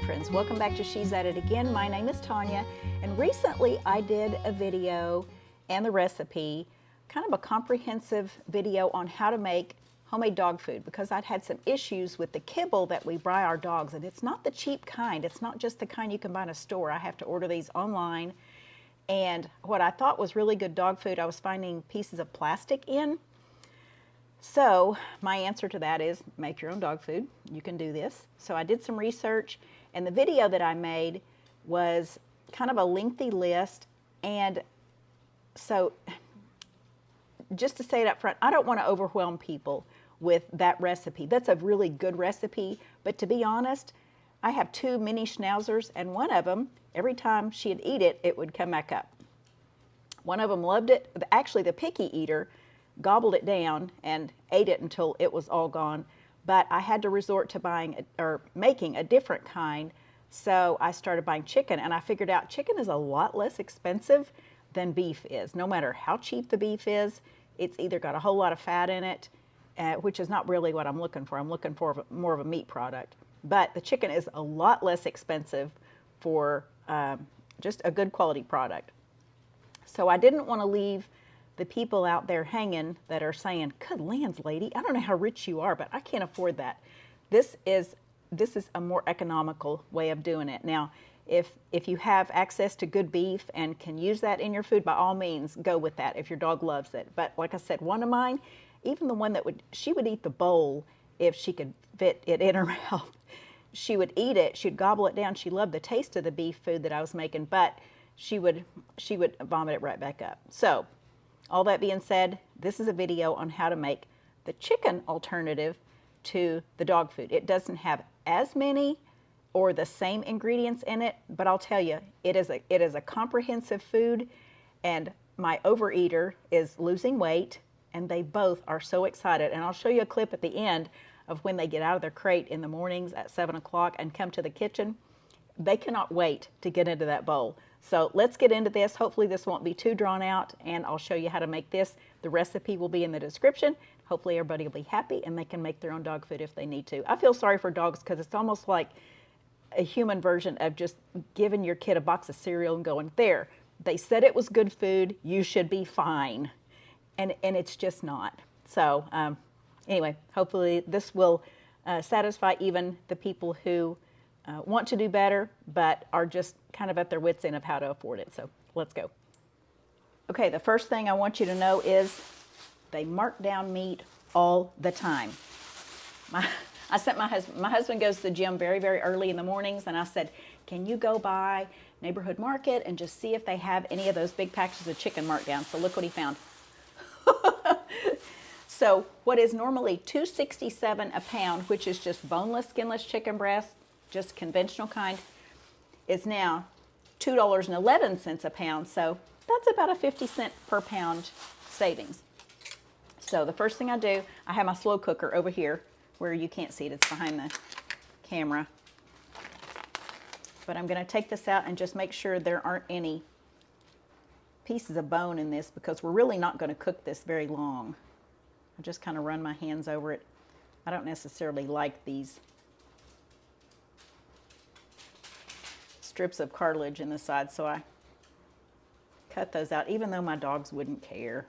friends, welcome back to She's At It Again. My name is Tanya, and recently I did a video and the recipe, kind of a comprehensive video on how to make homemade dog food, because I'd had some issues with the kibble that we buy our dogs, and it's not the cheap kind. It's not just the kind you can buy in a store. I have to order these online, and what I thought was really good dog food, I was finding pieces of plastic in. So my answer to that is make your own dog food. You can do this. So I did some research, and the video that I made was kind of a lengthy list. And so just to say it up front, I don't want to overwhelm people with that recipe. That's a really good recipe, but to be honest, I have two mini schnauzers, and one of them, every time she'd eat it, it would come back up. One of them loved it. Actually, the picky eater gobbled it down and ate it until it was all gone. But I had to resort to buying or making a different kind. So I started buying chicken, and I figured out chicken is a lot less expensive than beef is. No matter how cheap the beef is, it's either got a whole lot of fat in it, which is not really what I'm looking for. I'm looking for more of a meat product. But the chicken is a lot less expensive for just a good quality product. So I didn't want to leave the people out there hanging that are saying, good lands, lady, I don't know how rich you are, but I can't afford that. This is a more economical way of doing it. Now, if you have access to good beef and can use that in your food, by all means, go with that if your dog loves it. But like I said, one of mine, even the one that she would eat the bowl if she could fit it in her mouth. She would eat it, she'd gobble it down. She loved the taste of the beef food that I was making, but she would vomit it right back up. So, all that being said, this is a video on how to make the chicken alternative to the dog food. It doesn't have as many or the same ingredients in it, but I'll tell you, it is a comprehensive food, and my overeater is losing weight, and they both are so excited. And I'll show you a clip at the end of when they get out of their crate in the mornings at 7 o'clock and come to the kitchen. They cannot wait to get into that bowl. So let's get into this. Hopefully this won't be too drawn out, and I'll show you how to make this. The recipe will be in the description. Hopefully everybody will be happy and they can make their own dog food if they need to. I feel sorry for dogs because it's almost like a human version of just giving your kid a box of cereal and going, there, they said it was good food, you should be fine. And it's just not. So anyway, hopefully this will satisfy even the people who want to do better, but are just kind of at their wits' end of how to afford it. So let's go. Okay, the first thing I want you to know is they mark down meat all the time. My husband goes to the gym very, very early in the mornings, and I said, can you go by Neighborhood Market and just see if they have any of those big packages of chicken marked down? So look what he found. So what is normally $2.67 a pound, which is just boneless, skinless chicken breast, just conventional kind, is now $2.11 a pound. So that's about a 50-cent per pound savings. So the first thing I do, I have my slow cooker over here where you can't see it, it's behind the camera. But I'm going to take this out and just make sure there aren't any pieces of bone in this, because we're really not going to cook this very long. I just kind of run my hands over it. I don't necessarily like these strips of cartilage in the side, so I cut those out, even though my dogs wouldn't care.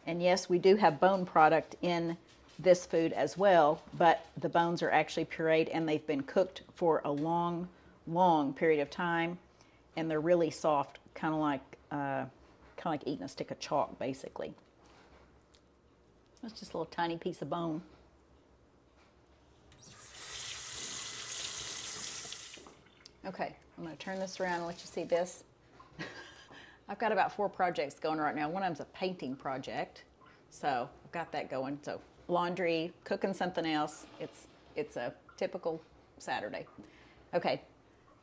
And yes, we do have bone product in this food as well, but the bones are actually pureed and they've been cooked for a long, long period of time, and they're really soft, kind of like eating a stick of chalk, basically. That's just a little tiny piece of bone. Okay, I'm going to turn this around and let you see this. I've got about 4 projects going right now. One of them's a painting project, so I've got that going. So laundry, cooking something else. It's a typical Saturday. Okay,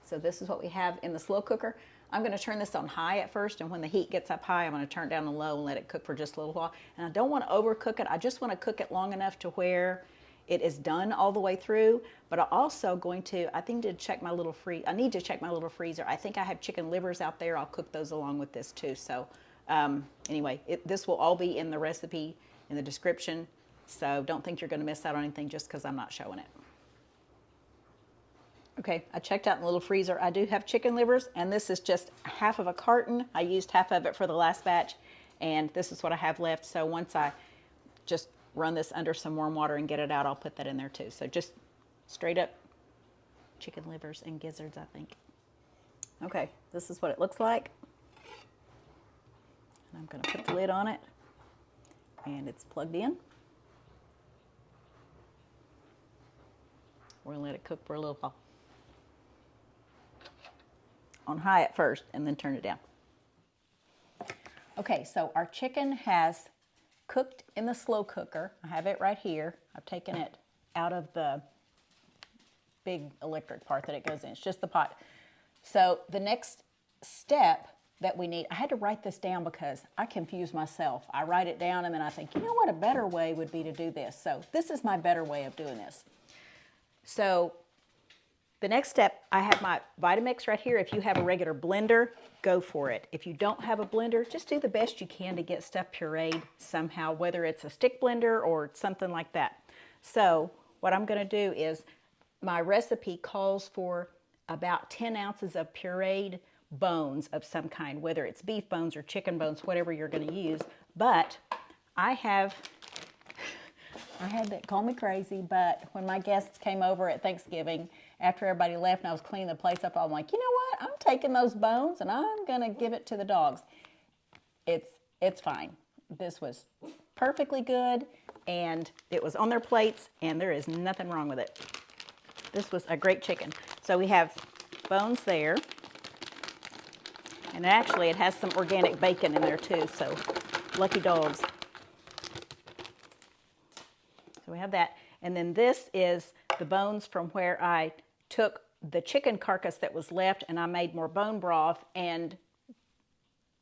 so this is what we have in the slow cooker. I'm going to turn this on high at first, and when the heat gets up high, I'm going to turn it down to low and let it cook for just a little while. And I don't want to overcook it. I just want to cook it long enough to where it is done all the way through. But I'm also going to, I need to check my little freezer. I think I have chicken livers out there. I'll cook those along with this too. So anyway, this will all be in the recipe in the description. So don't think you're going to miss out on anything just because I'm not showing it. Okay, I checked out in the little freezer. I do have chicken livers, and this is just half of a carton. I used half of it for the last batch, and this is what I have left. So once I just run this under some warm water and get it out, I'll put that in there too. So just straight up chicken livers and gizzards, I think. Okay, this is what it looks like. And I'm going to put the lid on it, and it's plugged in. We're going to let it cook for a little while. On high at first, and then turn it down. Okay, so our chicken has cooked in the slow cooker. I have it right here. I've taken it out of the big electric part that it goes in. It's just the pot. So the next step that we need, I had to write this down because I confuse myself. I write it down and then I think, you know what, a better way would be to do this. So this is my better way of doing this. So the next step, I have my Vitamix right here. If you have a regular blender, go for it. If you don't have a blender, just do the best you can to get stuff pureed somehow, whether it's a stick blender or something like that. So what I'm going to do is, my recipe calls for about 10 ounces of pureed bones of some kind, whether it's beef bones or chicken bones, whatever you're going to use. But I had that, call me crazy, but when my guests came over at Thanksgiving, after everybody left and I was cleaning the place up, I'm like, you know what? I'm taking those bones and I'm going to give it to the dogs. It's fine. This was perfectly good, and it was on their plates, and there is nothing wrong with it. This was a great chicken. So we have bones there, and actually it has some organic bacon in there too, so lucky dogs. So we have that, and then this is the bones from where I took the chicken carcass that was left, and I made more bone broth and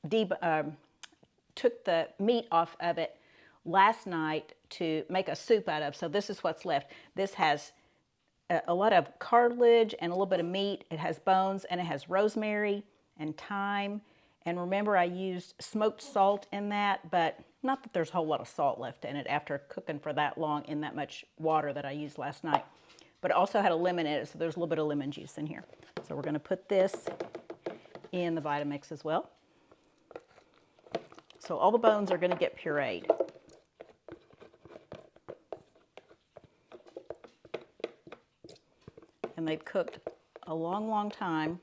took the meat off of it last night to make a soup out of. So this is what's left. This has a lot of cartilage and a little bit of meat. It has bones, and it has rosemary and thyme. And remember, I used smoked salt in that, but not that there's a whole lot of salt left in it after cooking for that long in that much water that I used last night. But it also had a lemon in it, so there's a little bit of lemon juice in here. So we're going to put this in the Vitamix as well. So all the bones are going to get pureed. And they've cooked a long, long time,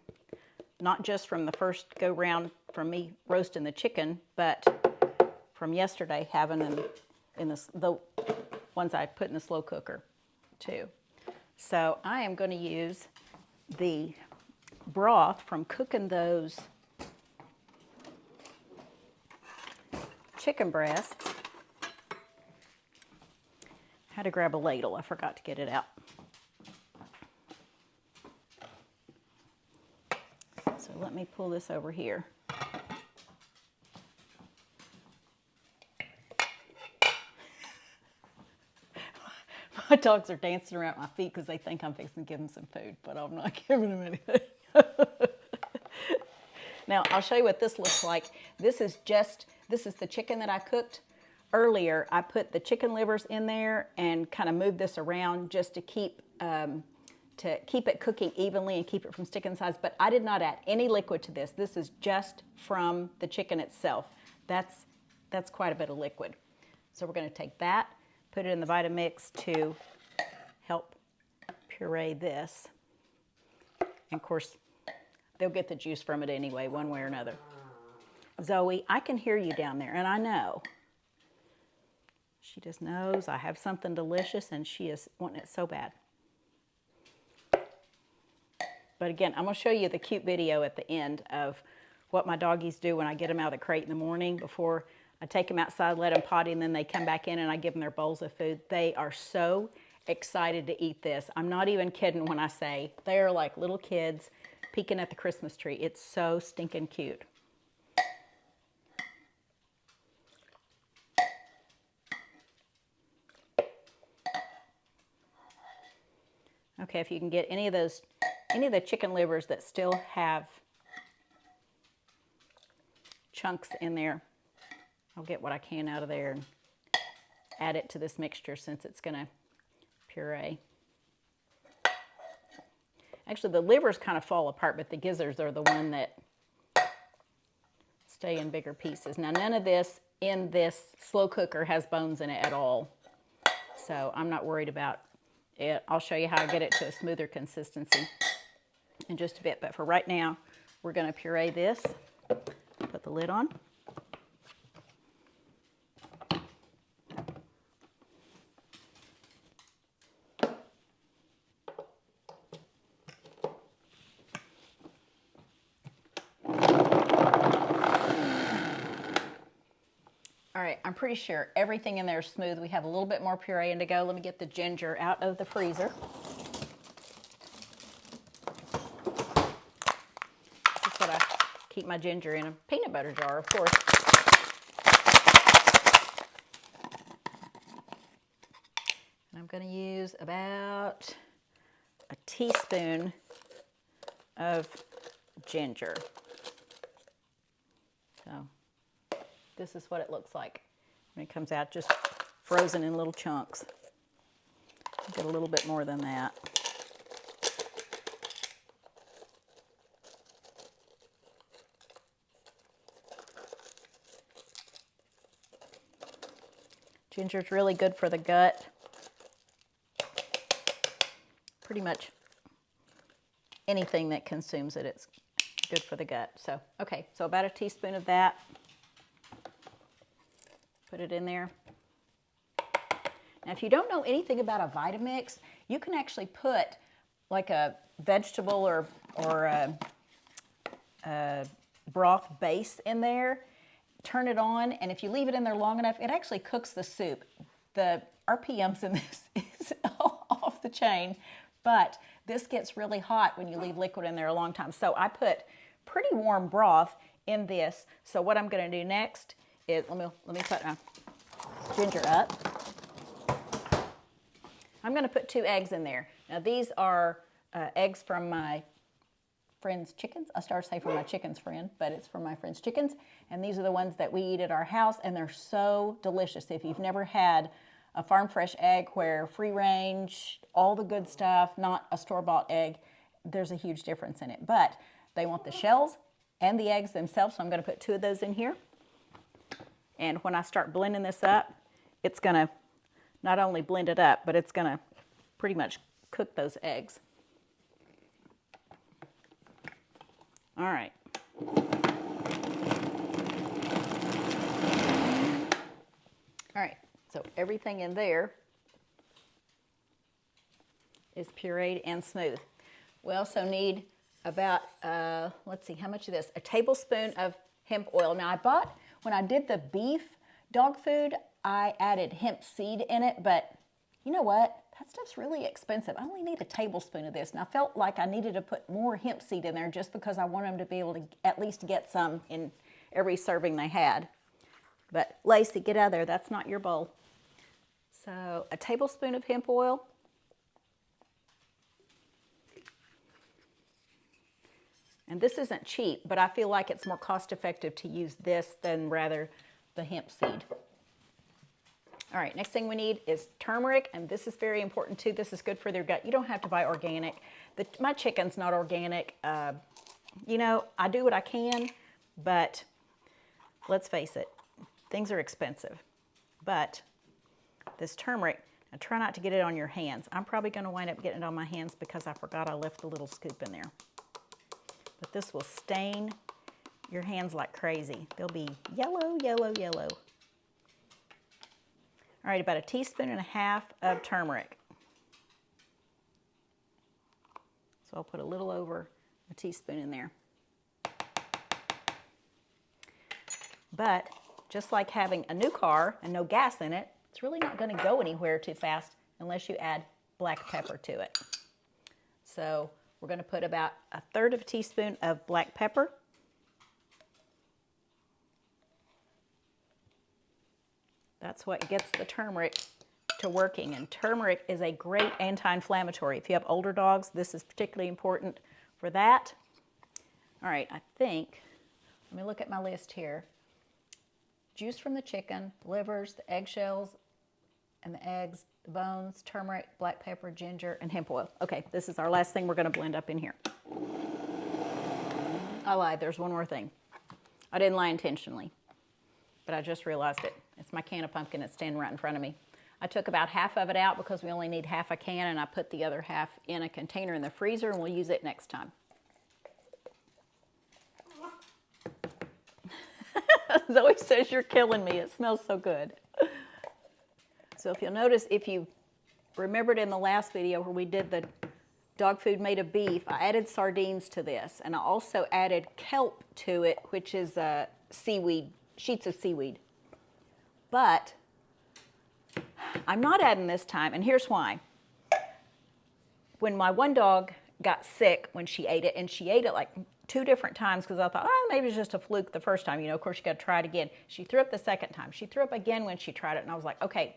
not just from the first go round from me roasting the chicken, but from yesterday having them in the ones I put in the slow cooker too. So I am going to use the broth from cooking those chicken breasts. I had to grab a ladle. I forgot to get it out. So let me pull this over here. My dogs are dancing around my feet because they think I'm fixing to give them some food, but I'm not giving them anything. Now, I'll show you what this looks like. This is the chicken that I cooked earlier. I put the chicken livers in there and kind of moved this around just to keep it cooking evenly and keep it from sticking sides, but I did not add any liquid to this. This is just from the chicken itself. That's quite a bit of liquid. So we're going to take that, put it in the Vitamix to help puree this. And of course, they'll get the juice from it anyway, one way or another. Zoe, I can hear you down there, and I know. She just knows I have something delicious, and she is wanting it so bad. But again, I'm going to show you the cute video at the end of what my doggies do when I get them out of the crate in the morning before I take them outside, let them potty, and then they come back in and I give them their bowls of food. They are so excited to eat this. I'm not even kidding when I say they are like little kids peeking at the Christmas tree. It's so stinking cute. Okay, if you can get any of the chicken livers that still have chunks in there, I'll get what I can out of there and add it to this mixture since it's going to puree. Actually, the livers kind of fall apart, but the gizzards are the one that stay in bigger pieces. Now, none of this in this slow cooker has bones in it at all, so I'm not worried about it. I'll show you how to get it to a smoother consistency in just a bit, but for right now, we're going to puree this. Put the lid on. All right, I'm pretty sure everything in there is smooth. We have a little bit more puree in to go. Let me get the ginger out of the freezer. That's what I keep my ginger in, a peanut butter jar, of course. And I'm going to use about a teaspoon of ginger. So this is what it looks like when it comes out, just frozen in little chunks. Get a little bit more than that. Ginger's really good for the gut. Pretty much anything that consumes it, it's good for the gut. So, okay, so about a teaspoon of that. Put it in there. Now, if you don't know anything about a Vitamix, you can actually put like a vegetable or a broth base in there, turn it on, and if you leave it in there long enough, it actually cooks the soup. The RPMs in this is off the chain, but this gets really hot when you leave liquid in there a long time. So I put pretty warm broth in this. So what I'm going to do next is, let me put my ginger up. I'm going to put 2 eggs in there. Now these are eggs from my friend's chickens. I started to say from my chicken's friend, but it's from my friend's chickens. And these are the ones that we eat at our house, and they're so delicious. If you've never had a farm fresh egg where free range, all the good stuff, not a store-bought egg, there's a huge difference in it. But they want the shells and the eggs themselves, so I'm going to put 2 of those in here. And when I start blending this up, it's going to not only blend it up, but it's going to pretty much cook those eggs. All right. All right, so everything in there is pureed and smooth. We also need about, let's see, how much of this? A tablespoon of hemp oil. Now I bought, when I did the beef dog food, I added hemp seed in it, but you know what? That stuff's really expensive. I only need a tablespoon of this. And I felt like I needed to put more hemp seed in there just because I want them to be able to at least get some in every serving they had. But Lacey, get out of there. That's not your bowl. So a tablespoon of hemp oil. And this isn't cheap, but I feel like it's more cost effective to use this than rather the hemp seed. All right, next thing we need is turmeric, and this is very important too. This is good for their gut. You don't have to buy organic. My chicken's not organic. You know, I do what I can, but let's face it, things are expensive. But this turmeric, now try not to get it on your hands. I'm probably going to wind up getting it on my hands because I forgot I left the little scoop in there. But this will stain your hands like crazy. They'll be yellow, yellow, yellow. All right, about 1.5 teaspoons of turmeric. So I'll put a little over a teaspoon in there. But just like having a new car and no gas in it, it's really not going to go anywhere too fast unless you add black pepper to it. So we're going to put about 1/3 teaspoon of black pepper. That's what gets the turmeric to working. And turmeric is a great anti-inflammatory. If you have older dogs, this is particularly important for that. All right, I think, let me look at my list here. Juice from the chicken, livers, the eggshells, and the eggs, the bones, turmeric, black pepper, ginger, and hemp oil. Okay, this is our last thing we're going to blend up in here. I lied, there's one more thing. I didn't lie intentionally, but I just realized it. It's my can of pumpkin that's standing right in front of me. I took about half of it out because we only need half a can, and I put the other half in a container in the freezer, and we'll use it next time. Zoe says you're killing me. It smells so good. So if you'll notice, if you remembered in the last video where we did the dog food made of beef, I added sardines to this, and I also added kelp to it, which is seaweed, sheets of seaweed. But I'm not adding this time, and here's why. When my one dog got sick when she ate it, and she ate it like 2 different times because I thought, oh, maybe it's just a fluke the first time. You know, of course, you got to try it again. She threw up the second time. She threw up again when she tried it, and I was like, okay,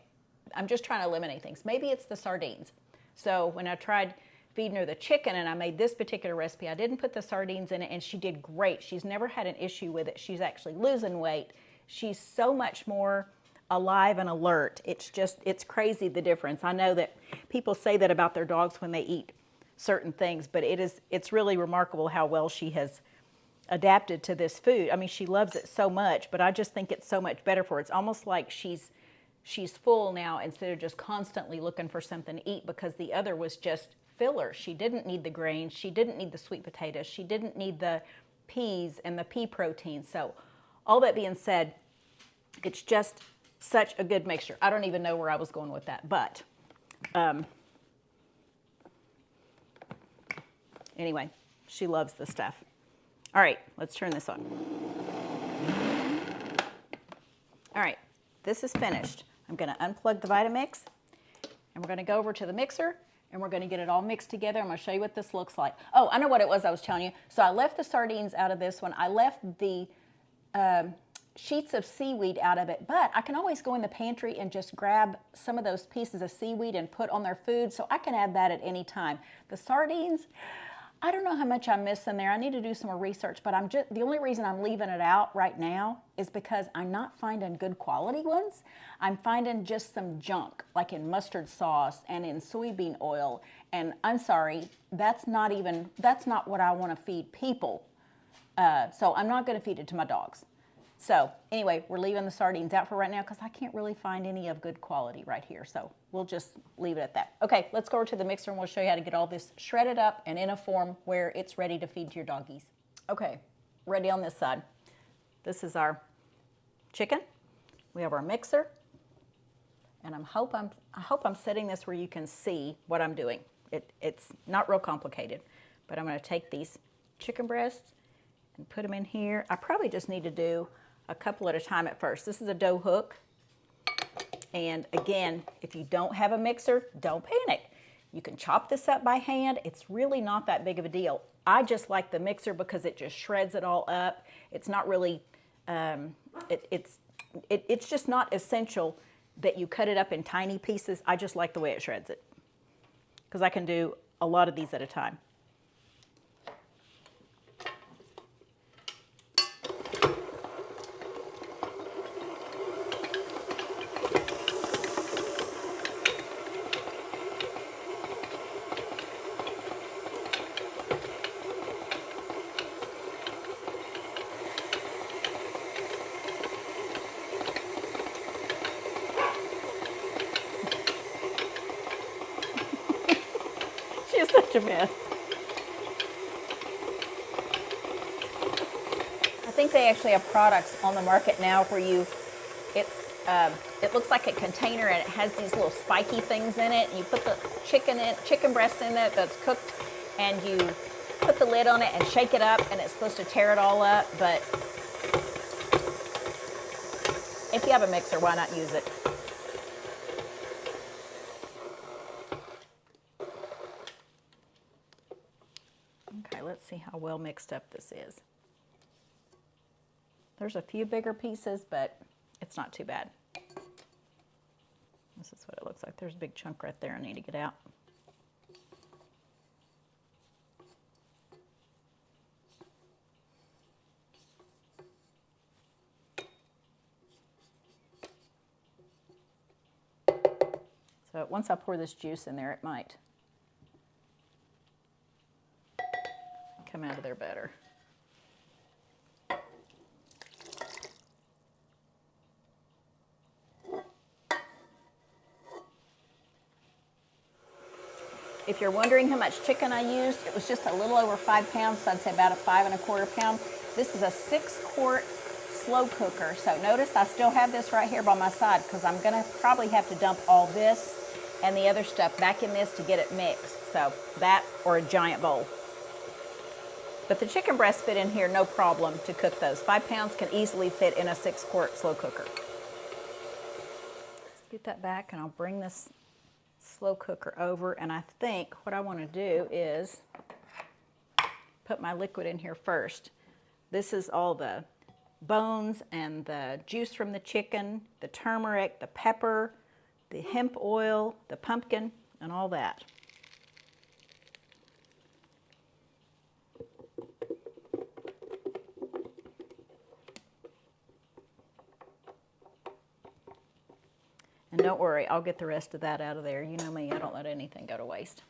I'm just trying to eliminate things. Maybe it's the sardines. So when I tried feeding her the chicken and I made this particular recipe, I didn't put the sardines in it, and she did great. She's never had an issue with it. She's actually losing weight. She's so much more alive and alert. It's crazy the difference. I know that people say that about their dogs when they eat certain things, but it's really remarkable how well she has adapted to this food. I mean, she loves it so much, but I just think it's so much better for her. It's almost like she's full now instead of just constantly looking for something to eat, because the other was just filler. She didn't need the grains. She didn't need the sweet potatoes. She didn't need the peas and the pea protein. So all that being said, it's just such a good mixture. I don't even know where I was going with that, but anyway, she loves the stuff. All right, let's turn this on. All right, this is finished. I'm going to unplug the Vitamix, and we're going to go over to the mixer, and we're going to get it all mixed together. I'm going to show you what this looks like. Oh, I know what it was I was telling you. So I left the sardines out of this one. I left the sheets of seaweed out of it, but I can always go in the pantry and just grab some of those pieces of seaweed and put on their food, so I can add that at any time. The sardines, I don't know how much I'm missing there. I need to do some more research, but the only reason I'm leaving it out right now is because I'm not finding good quality ones. I'm finding just some junk, like in mustard sauce and in soybean oil, and I'm sorry, that's not what I want to feed people. So I'm not going to feed it to my dogs. So anyway, we're leaving the sardines out for right now because I can't really find any of good quality right here. So we'll just leave it at that. Okay, let's go over to the mixer and we'll show you how to get all this shredded up and in a form where it's ready to feed to your doggies. Okay, ready on this side. This is our chicken. We have our mixer. And I hope I'm setting this where you can see what I'm doing. It's not real complicated, but I'm going to take these chicken breasts and put them in here. I probably just need to do a couple at a time at first. This is a dough hook. And again, if you don't have a mixer, don't panic. You can chop this up by hand. It's really not that big of a deal. I just like the mixer because it just shreds it all up. It's not really, it's just not essential that you cut it up in tiny pieces. I just like the way it shreds it because I can do a lot of these at a time. She is such a mess. I think they actually have products on the market now where it looks like a container and it has these little spiky things in it, and you put the chicken breast in it that's cooked, and you put the lid on it and shake it up, and it's supposed to tear it all up. But if you have a mixer, why not use it? Okay, let's see how well mixed up this is. There's a few bigger pieces, but it's not too bad. This is what it looks like. There's a big chunk right there I need to get out. So once I pour this juice in there, it might come out of there better. If you're wondering how much chicken I used, it was just a little over 5 pounds, so I'd say about a 5 1/4 pound. This is a 6-quart slow cooker. So notice I still have this right here by my side because I'm gonna probably have to dump all this and the other stuff back in this to get it mixed. So that or a giant bowl. But the chicken breasts fit in here no problem to cook those. 5 pounds can easily fit in a 6-quart slow cooker. Let's get that back and I'll bring this slow cooker over, and I think what I want to do is put my liquid in here first. This is all the bones and the juice from the chicken, the turmeric, the pepper, the hemp oil, the pumpkin, and all that. And don't worry, I'll get the rest of that out of there. You know me, I don't let anything go to waste.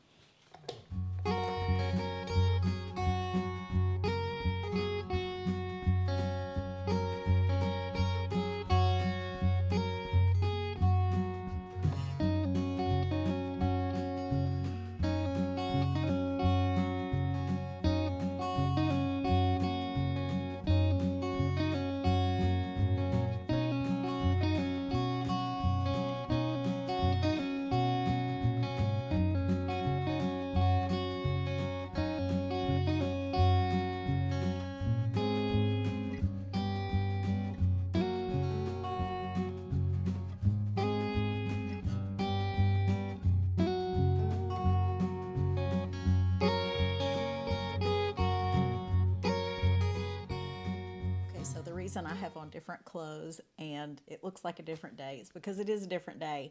Reason I have on different clothes and it looks like a different day is because it is a different day.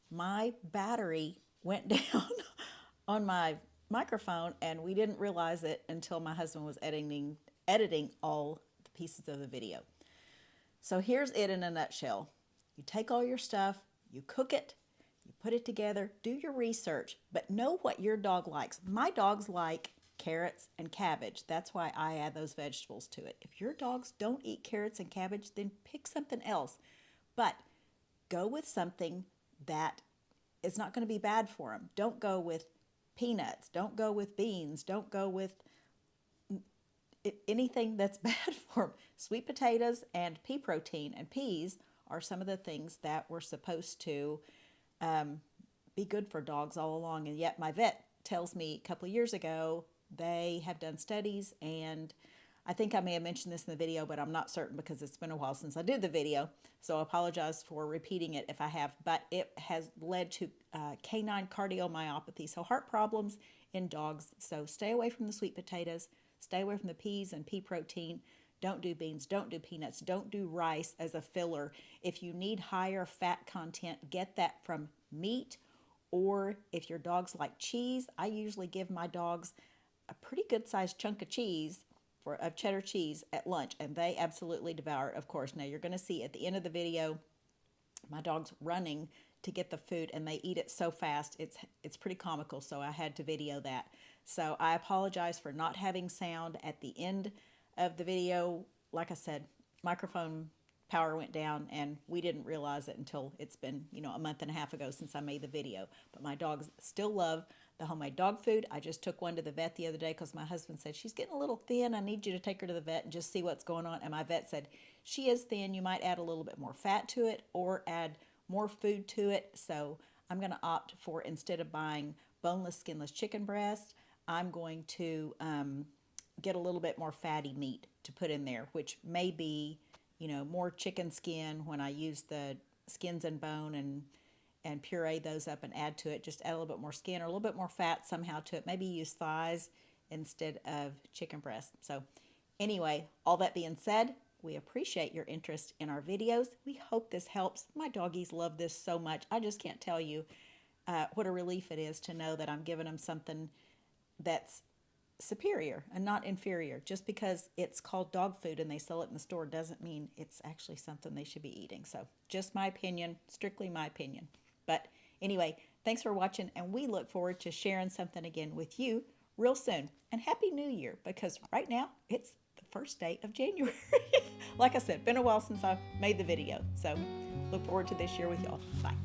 My battery went down on my microphone and we didn't realize it until my husband was editing all the pieces of the video. So here's it in a nutshell. You take all your stuff, you cook it, you put it together, do your research, but know what your dog likes. My dogs like carrots and cabbage. That's why I add those vegetables to it. If your dogs don't eat carrots and cabbage, then pick something else. But go with something that is not going to be bad for them. Don't go with peanuts. Don't go with beans. Don't go with anything that's bad for them. Sweet potatoes and pea protein and peas are some of the things that were supposed to be good for dogs all along. And yet my vet tells me a couple of years ago they have done studies, and I think I may have mentioned this in the video, but I'm not certain because it's been a while since I did the video, so I apologize for repeating it if I have, but it has led to canine cardiomyopathy, so heart problems in dogs. So stay away from the sweet potatoes, stay away from the peas and pea protein, don't do beans, don't do peanuts, don't do rice as a filler. If you need higher fat content, get that from meat, or if your dogs like cheese, I usually give my dogs a pretty good sized chunk of cheese, of cheddar cheese at lunch, and they absolutely devour it, of course. Now you're going to see at the end of the video my dog's running to get the food and they eat it so fast it's pretty comical, so I had to video that. So I apologize for not having sound at the end of the video. Like I said, microphone power went down and we didn't realize it until it's been, a month and a half ago since I made the video. But my dogs still love the homemade dog food. I just took one to the vet the other day because my husband said, she's getting a little thin. I need you to take her to the vet and just see what's going on. And my vet said, she is thin. You might add a little bit more fat to it or add more food to it. So I'm going to opt for, instead of buying boneless, skinless chicken breast, I'm going to get a little bit more fatty meat to put in there, which may be, more chicken skin when I use the skins and bone and puree those up and add to it. Just add a little bit more skin or a little bit more fat somehow to it. Maybe use thighs instead of chicken breast. So anyway, all that being said, we appreciate your interest in our videos. We hope this helps. My doggies love this so much. I just can't tell you what a relief it is to know that I'm giving them something that's superior and not inferior. Just because it's called dog food and they sell it in the store doesn't mean it's actually something they should be eating. So just my opinion, strictly my opinion. But Anyway, thanks for watching, and we look forward to sharing something again with you real soon. And Happy New Year, because right now it's the first day of January. Like I said, been a while since I've made the video, so look forward to this year with y'all. Bye.